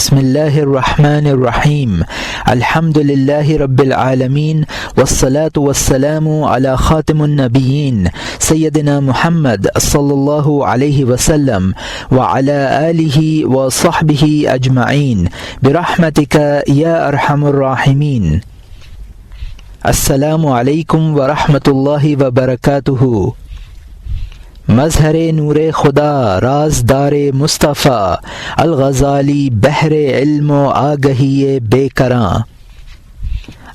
بسم اللہ الرحمن الرحیم الحمد للہ رب العالمین والصلاة والسلام علی خاتم النبیین سیدنا محمد صلی اللہ علیہ وسلم وعلی آلہ وصحبہ اجمعین برحمتک یا ارحم الراحمین۔ السلام علیکم ورحمۃ اللہ وبرکاتہ۔ مظہر نور خدا رازدار مصطفیٰ الغزالی بحر علم و آگہی بے کراں۔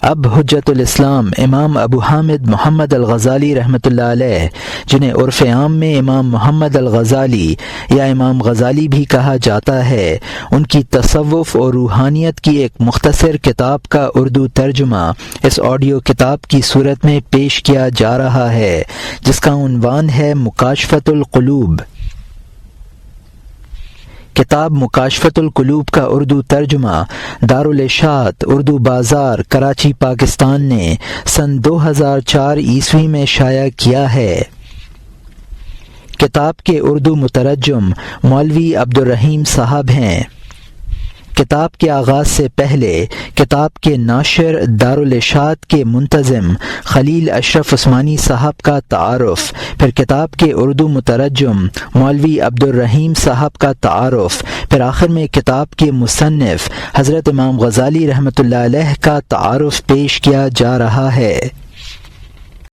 اب حجت الاسلام امام ابو حامد محمد الغزالی رحمۃ اللہ علیہ، جنہیں عرف عام میں امام محمد الغزالی یا امام غزالی بھی کہا جاتا ہے، ان کی تصوف اور روحانیت کی ایک مختصر کتاب کا اردو ترجمہ اس آڈیو کتاب کی صورت میں پیش کیا جا رہا ہے، جس کا عنوان ہے مکاشفۃ القلوب۔ کتاب مکاشفۃ القلوب کا اردو ترجمہ دارالاشاعت اردو بازار کراچی پاکستان نے سن 2004 عیسوی میں شائع کیا ہے۔ کتاب کے اردو مترجم مولوی عبدالرحیم صاحب ہیں۔ کتاب کے آغاز سے پہلے کتاب کے ناشر دارالاشاعت کے منتظم خلیل اشرف عثمانی صاحب کا تعارف، پھر کتاب کے اردو مترجم مولوی عبدالرحیم صاحب کا تعارف، پھر آخر میں کتاب کے مصنف حضرت امام غزالی رحمۃ اللہ علیہ کا تعارف پیش کیا جا رہا ہے۔